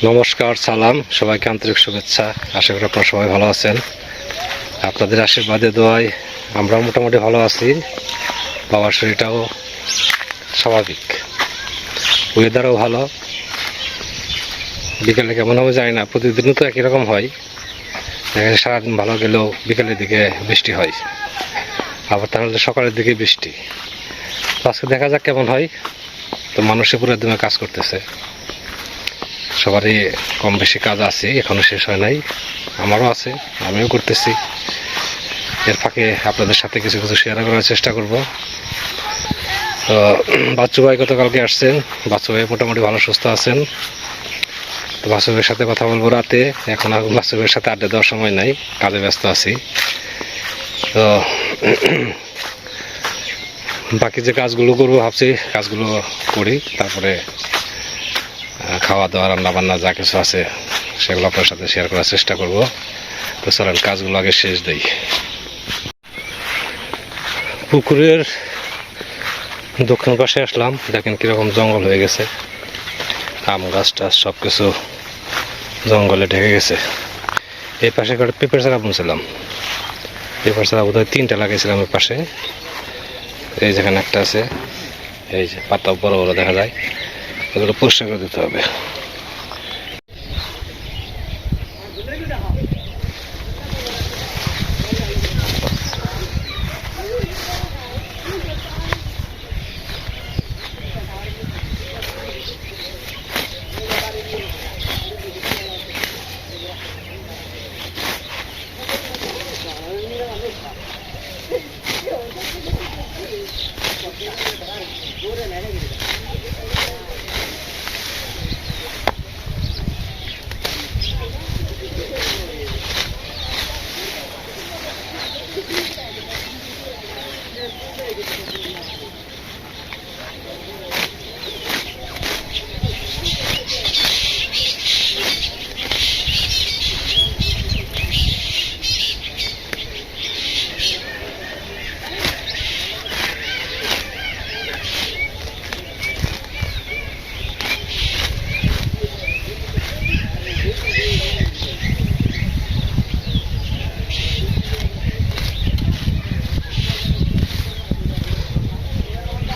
নমস্কার, সালাম, সবাইকে আন্তরিক শুভেচ্ছা। আশা করি আপনারা সবাই ভালো আছেন। আপনাদের আশীর্বাদে দোয়ায় আমরা মোটামুটি ভালো আছি। বাবার শরীরটাও স্বাভাবিক, ওয়েদারও ভালো। বিকেলে কেমন হবে জানি না, প্রতিদিনও তো একই রকম হয়। সারাদিন ভালো গেলেও বিকেলের দিকে বৃষ্টি হয়, আবার তাহলে সকালের দিকে বৃষ্টি। আজকে দেখা যাক কেমন হয়। তো মানুষে পুরো একদমে কাজ করতেছে, সবারই কম বেশি কাজ আছে, এখনো শেষ হয় নাই। আমারও আছে, আমিও করতেছি। এর ফাঁকে আপনাদের সাথে কিছু কিছু শেয়ার করার চেষ্টা করব। তো বাচ্চু ভাই গতকালকে আসছেন। বাচ্চু ভাই মোটামুটি ভালো সুস্থ আছেন। তো বাচ্চু ভাইয়ের সাথে কথা বলবো রাতে। এখন আর বাচ্চু ভাইয়ের সাথে আড্ডা দেওয়ার সময় নাই, কাজে ব্যস্ত আছি। তো বাকি যে কাজগুলো করবো ভাবছি, কাজগুলো করি, তারপরে খাওয়া দাওয়া, রান্না বান্না যা কিছু আছে সেগুলো আপনার সাথে শেয়ার করার চেষ্টা করব। তো চলেন কাজগুলো আগে শেষ দেই। পুকুরের দক্ষিণ পাশে আসলাম, দেখেন কিরকম জঙ্গল হয়ে গেছে। আম গাছ টাছ সব কিছু জঙ্গলে ঢেকে গেছে। এই পাশে করে পেঁপের চারা বুনছিলাম। পেঁপের চারা বোধ হয় 3টা লাগিয়েছিলাম এই পাশে। এই যেখানে একটা আছে, এই যে পাতা বড় বড় দেখা যায়, এগুলো পরিষ্কার করে দিতে হবে।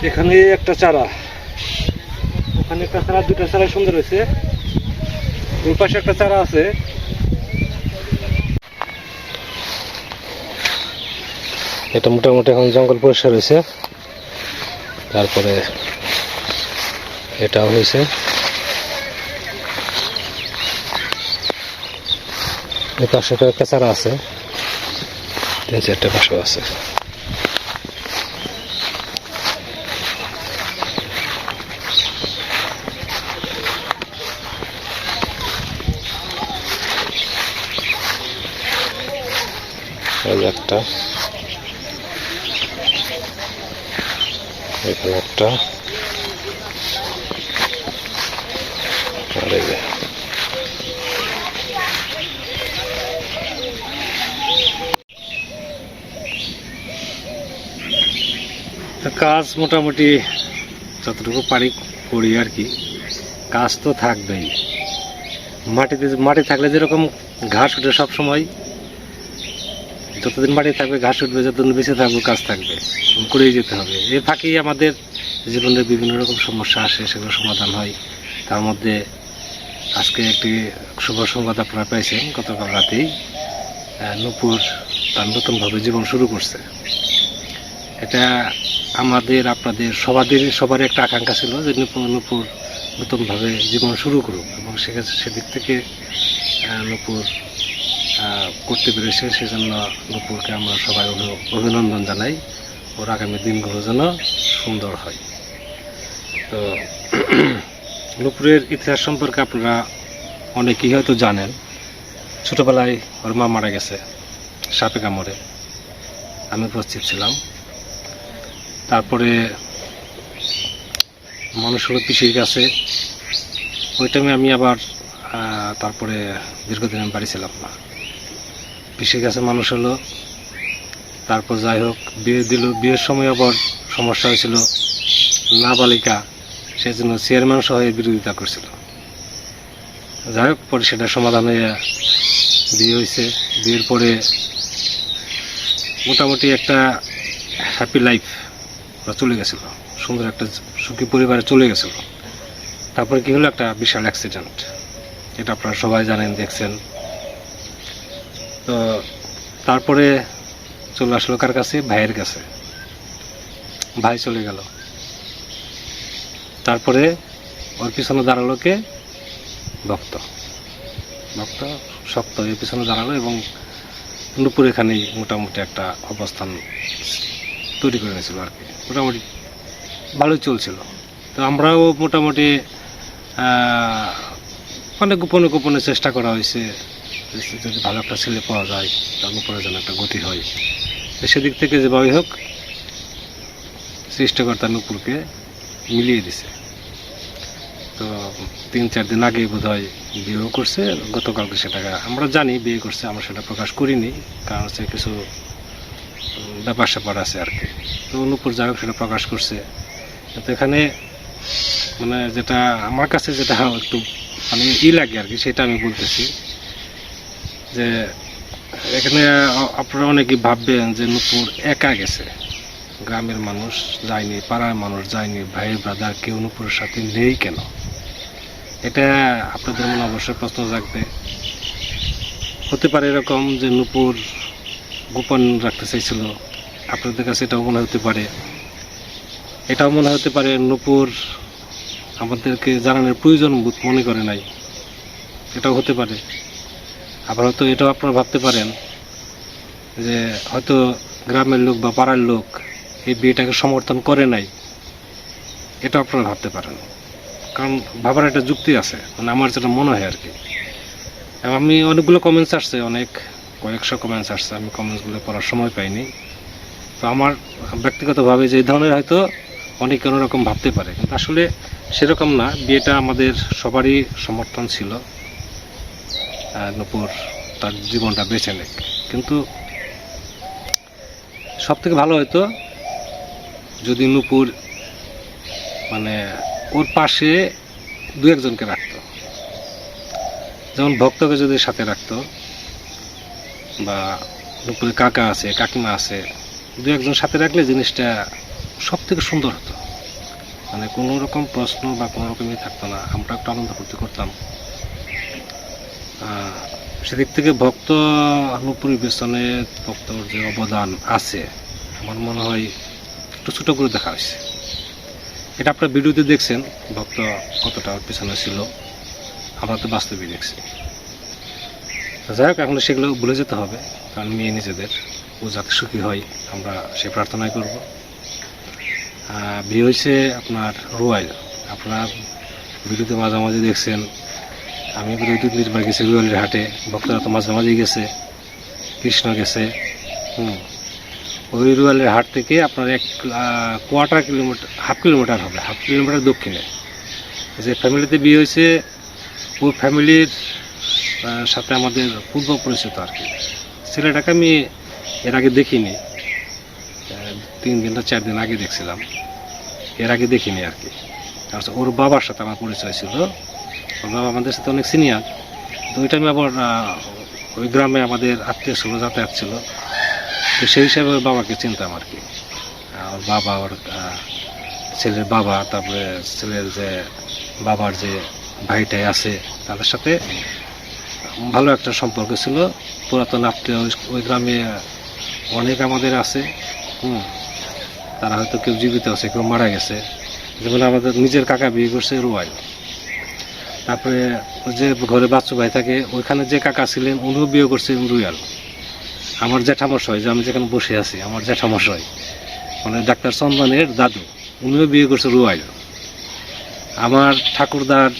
এখানে একটা চারা, ওখানে একটা চারা, 2টা চারা সুন্দর হয়েছে। ওই পাশে একটা চারা আছে। এটা মোটামুটি এখন জঙ্গল পরিষ্কার হয়েছে। তারপরে এটাও হয়েছে। এই পাশে একটা চারা আছে, 3-4টা পাশেও আছে। একটা, এখানে একটা, আর এই যে কাজ মোটামুটি যতটুকু পারি করি আর কি। কাজ তো থাকবেই, মাটি থাকলে যেরকম ঘাস উঠে সব সময়, যতদিন মাটি থাকবে ঘাস উঠবে, যতদিন বেঁচে থাকবে কাজ থাকবে, করেই যেতে হবে। এর ফাঁকেই আমাদের জীবনের বিভিন্ন রকম সমস্যা আসে, সেগুলো সমাধান হয়। তার মধ্যে আজকে একটি শুভ সংবাদ আপনারা পেয়েছেন, গতকাল রাতেই নূপুর তার নতুনভাবে জীবন শুরু করছে। এটা আমাদের আপনাদের সবারই একটা আকাঙ্ক্ষা ছিল যে নূপুর নতুনভাবে জীবন শুরু করুক, এবং সেদিক থেকে নূপুর করতে পেরেছে। সেজন্য নূপুরকে আমরা সবাই অভিনন্দন জানাই। ওর আগামী দিনগুলো যেন সুন্দর হয়। তো নূপুরের ইতিহাস সম্পর্কে আপনারা অনেকেই হয়তো জানেন। ছোটোবেলায় ওর মা মারা গেছে সাপে কামড়ে, আমি উপস্থিত ছিলাম। তারপরে মানুষ হলো পিসির কাছে, ওই টাইমে আমি আবার তারপরে দীর্ঘদিন আমি বাড়ি ছিলাম না। পিসির কাছে মানুষ হলো, তারপর যাই হোক বিয়ে দিল। বিয়ের সময় আবার সমস্যা হয়েছিল, নাবালিকা, সেজন্য চেয়ারম্যান সহ বিরোধিতা করছিল। যাই হোক, পরে সেটা সমাধান হয়ে বিয়ে হয়েছে। বিয়ের পরে মোটামুটি একটা হ্যাপি লাইফ চলে গেছিল, সুন্দর একটা সুখী পরিবারে চলে গেছিল। তারপরে কি হলো, একটা বিশাল অ্যাক্সিডেন্ট, এটা আপনারা সবাই জানেন, দেখছেন। তো তারপরে চলে আসলো কার কাছে, ভাইয়ের কাছে। ভাই চলে গেল। তারপরে ওর পিছনে দাঁড়ালো কে, ভক্ত। ভক্ত শক্ত এর পিছনে দাঁড়ালো এবং নুপুর এখানেই মোটামুটি একটা অবস্থান তৈরি করে নিয়েছিল আর কি। মোটামুটি ভালোই চলছিল। তো আমরাও মোটামুটি অনেক গোপনে গোপনে চেষ্টা করা হয়েছে, যদি ভালো একটা ছেলে পাওয়া যায় তার উপরে যেন একটা গতি হয়। সেদিক থেকে যেভাবে হোক সৃষ্টিকর্তা নুপুরকে মিলিয়ে দিছে। তো 3-4 দিন আগে বোধ হয় বিয়েও করছে। গতকালকে সেটা আমরা জানি বিয়ে করছে, আমরা সেটা প্রকাশ করিনি, কারণ হচ্ছে কিছু ব্যাপার স্যাপার আছে আর কি। তো নুপুর যাই হোক সেটা প্রকাশ করছে। তো এখানে মানে যেটা আমার কাছে যেটা একটু মানে লাগে আর কি, সেটা আমি বলতেছি যে এখানে আপনারা অনেকেই ভাববেন যে নুপুর একা গেছে, গ্রামের মানুষ যায়নি, পাড়ার মানুষ যায়নি, ভাই ব্রাদার কেউ নুপুরের সাথে নেই কেন? এটা আপনাদের মনে অবশ্যই প্রশ্ন জাগবে। হতে পারে এরকম যে নুপুর গোপন রাখতে চাইছিল, আপনাদের কাছে এটাও মনে হতে পারে। এটাও মনে হতে পারে নুপুর আমাদেরকে জানানোর প্রয়োজন বোধ মনে করে নাই, এটাও হতে পারে। আবার হয়তো এটাও আপনারা ভাবতে পারেন যে হয়তো গ্রামের লোক বা পাড়ার লোক এই বিয়েটাকে সমর্থন করে নাই, এটা আপনারা ভাবতে পারেন। কারণ ভাবার একটা যুক্তি আছে, মানে আমার যেটা মনে হয় আর কি। আমি অনেকগুলো কমেন্টস আসছে, কয়েকশো কমেন্টস আসছে, আমি কমেন্টসগুলো পড়ার সময় পাইনি। তো আমার ব্যক্তিগতভাবে যে ধরনের হয়তো অনেকে অন্যরকম ভাবতে পারে, কিন্তু আসলে সেরকম না। বিয়েটা আমাদের সবারই সমর্থন ছিল, নুপুর তার জীবনটা বেছে নেক। কিন্তু সব থেকে ভালো হতো যদি নুপুর মানে ওর পাশে 2-1জনকে রাখতো, যেমন ভক্তকে যদি সাথে রাখতো, বা নুপুরের কাকা আছে, কাকিমা আছে, 2-1জন সাথে রাখলে জিনিসটা সব থেকে সুন্দর হতো। মানে কোনো রকম প্রশ্ন বা কোনো রকমই থাকতো না, আমরা একটু আনন্দ ফুর্তি করতাম। সেদিক থেকে ভক্ত নুপুরের পেছনে ভক্তর যে অবদান আছে, আমার মনে হয় একটু ছোটো করে দেখা হয়েছে। এটা আপনার ভিডিওতে দেখছেন ভক্ত কতটা পেছনে ছিল, আমরা তো বাস্তবে দেখছি। যাই হোক, এখন সেগুলো ভুলে যেতে হবে, কারণ মেয়ে নিজেদের, ও যাতে সুখী হয় আমরা সে প্রার্থনাই করব। বিয়ে হয়েছে আপনার রুয়াইল, আপনারা ভিডিওতে মাঝামাঝি দেখছেন। আমি বোধহয় 2-3 বার গেছি রুয়াইলের হাটে, ভক্তরা তো মাঝামাঝি গেছে, কৃষ্ণ গেছে। ওই রুয়াইলের হাট থেকে আপনার 1/4 কিলোমিটার, হাফ কিলোমিটার হবে, হাফ কিলোমিটার দক্ষিণে যে ফ্যামিলিতে বিয়ে হয়েছে, ওই ফ্যামিলির সাথে আমাদের পূর্ব পরিচিত আর কি। ছেলেটাকে আমি এর আগে দেখিনি, 3 দিন বা 4 দিন আগে দেখছিলাম, এর আগে দেখিনি আর কি। ওর বাবার সাথে আমার পরিচয় ছিল, ওর বাবা আমাদের সাথে অনেক সিনিয়র। তো ওই টাইমে আবার ওই গ্রামে আমাদের আত্মীয় ছিল, যাতায়াত ছিল, তো সেই হিসাবে ওর বাবাকে চিনতাম আর কি। ওর বাবা, ওর ছেলের বাবা, তারপরে ছেলের যে বাবার যে ভাইটাই আছে, তাদের সাথে ভালো একটা সম্পর্ক ছিল, পুরাতন আত্মীয়। ওই গ্রামে অনেক আমাদের আছে, তারা হয়তো কেউ জীবিত আছে, কেউ মারা গেছে। যেমন আমাদের নিজের কাকা বিয়ে করছে রুয়াইল। তারপরে যে ঘরে বাচ্চু ভাই থাকে, ওইখানে যে কাকা ছিলেন উনিও বিয়ে করছেন রুয়াইল। আমার জ্যাঠামশাই, যে আমি যেখানে বসে আছি, আমার জ্যাঠামশাই মানে ডাক্তার চন্দনের দাদু, উনিও বিয়ে করছে রুয়াইল। আমার ঠাকুরদার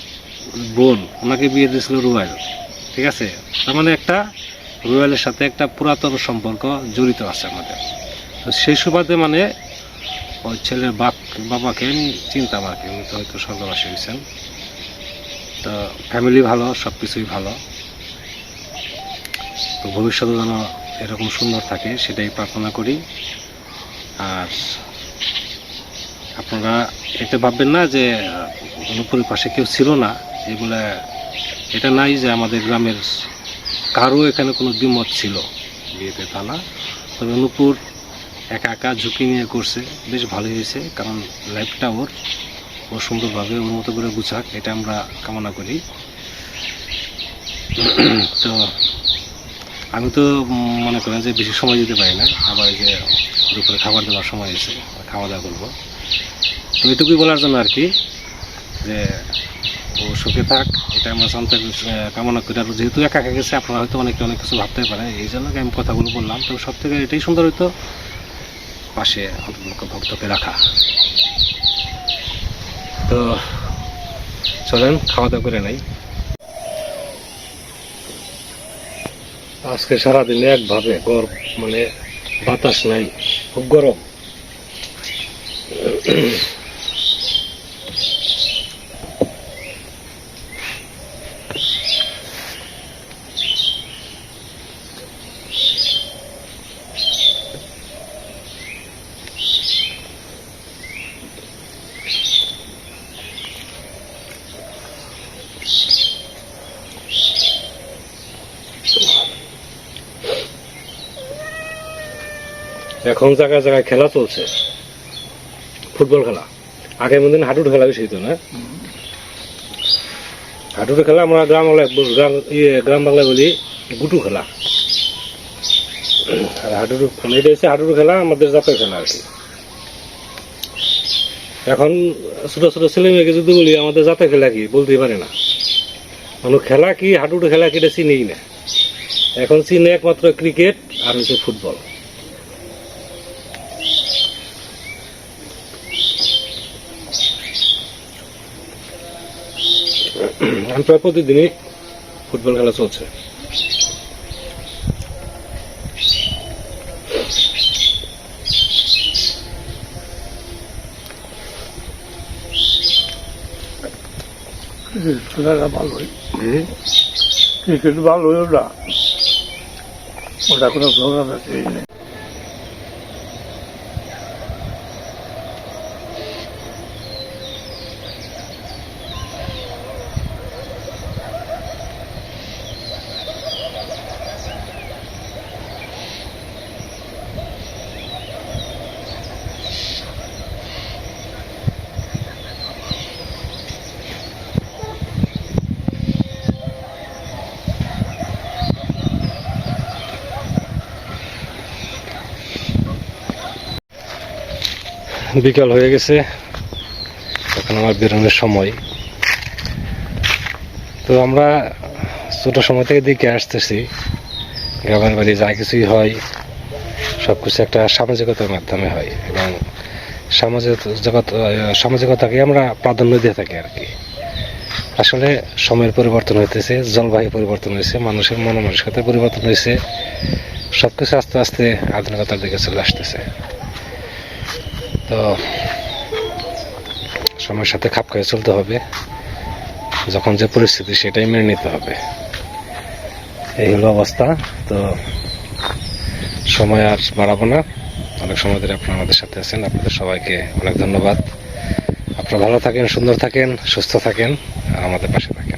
বোন, ওনাকে বিয়ে দিয়েছিল রুয়াইল। ঠিক আছে, তার মানে একটা রুয়াইলের সাথে একটা পুরাতন সম্পর্ক জড়িত আছে আমাদের। তো সেই সুবাদে মানে ওই ছেলের বাবাকে আমি চিনতাম আর কি, উনি তো হয়তো স্বর্গবাসী হয়েছেন। তো ফ্যামিলি ভালো, সব কিছুই ভালো। তো ভবিষ্যতে যেন এরকম সুন্দর থাকে সেটাই প্রার্থনা করি। আর আপনারা এটা ভাববেন না যে নুপুরের পাশে কেউ ছিল না, এগুলা এটা নাই যে আমাদের গ্রামের কারো এখানে কোনো দ্বিমত ছিল বিয়েতে, তা না। তবে নূপুর একা একা ঝুঁকি নিয়ে করছে, বেশ ভালোই হয়েছে, কারণ লাইফটা ও সুন্দরভাবে ওর মতো করে গুছাক, এটা আমরা কামনা করি। তো আমি তো মনে করেন যে বেশি সময় দিতে পারি না, আবার এই যে দুপুরে খাবার দেওয়ার সময় এসে খাওয়া দাওয়া করবো। তো এটুকুই বলার জন্য আর কি, যে ও সুখে থাক, এটা আমরা সন্তান কামনা করি। আর যেহেতু একা একা গেছে, আপনারা হয়তো অনেক কিছু ভাবতে পারে, এই জন্য আমি কথাগুলো বললাম। তো সব থেকে এটাই সুন্দর হইতো পাশে ভক্তকে রাখা। তো চলেন খাওয়া দাওয়া করে নাই। আজকে সারাদিনে একভাবে গরম, মানে বাতাস নাই, খুব গরম। এখন জায়গায় জায়গায় খেলা চলছে, ফুটবল খেলা। আগের মধ্যে হাডুডু খেলা বেশি হতো না? হাডুডু খেলা আমরা গ্রাম বাংলায় বলি গুটু খেলা। আর হাডুডু এটা হচ্ছে হাডুডু খেলা, আমাদের জাতীয় খেলা আর কি। এখন ছোট ছোট ছেলে মেয়েকে যদি বলি আমাদের জাতীয় খেলা কি, বলতেই পারে না। মানে খেলা কি, হাডুডু খেলা কি, এটা চিনেই না। এখন চিনে একমাত্র ক্রিকেট আর হচ্ছে ফুটবল। প্রায় প্রতিদিনই ফুটবল খেলা চলছে। ভালোই ক্রিকেট ভালোই, ওটা কোনো প্রোগ্রাম আছে নেই। বিকাল হয়ে গেছে, এখন আমার বেরোনোর সময়। তো আমরা ছোট সময় থেকে দেখে আসতেছি, গ্রামের বাড়ি যা কিছুই হয় সবকিছু একটা সামাজিকতার মাধ্যমে হয়, এবং সামাজিকতাকে আমরা প্রাধান্য দিয়ে থাকি আর কি। আসলে সময়ের পরিবর্তন হইতেছে, জলবায়ু পরিবর্তন হয়েছে, মানুষের মন মানসিকতার পরিবর্তন হয়েছে, সবকিছু আস্তে আস্তে আধুনিকতার দিকে চলে আসতেছে। তো সময়ের সাথে খাপ খাইয়ে চলতে হবে, যখন যে পরিস্থিতি সেটাই মেনে নিতে হবে, এই হলো অবস্থা। তো সময় আর বাড়াবো না, অনেক সময় ধরে আপনারা আমাদের সাথে আছেন, আপনাদের সবাইকে অনেক ধন্যবাদ। আপনারা ভালো থাকেন, সুন্দর থাকেন, সুস্থ থাকেন, আর আমাদের পাশে থাকেন।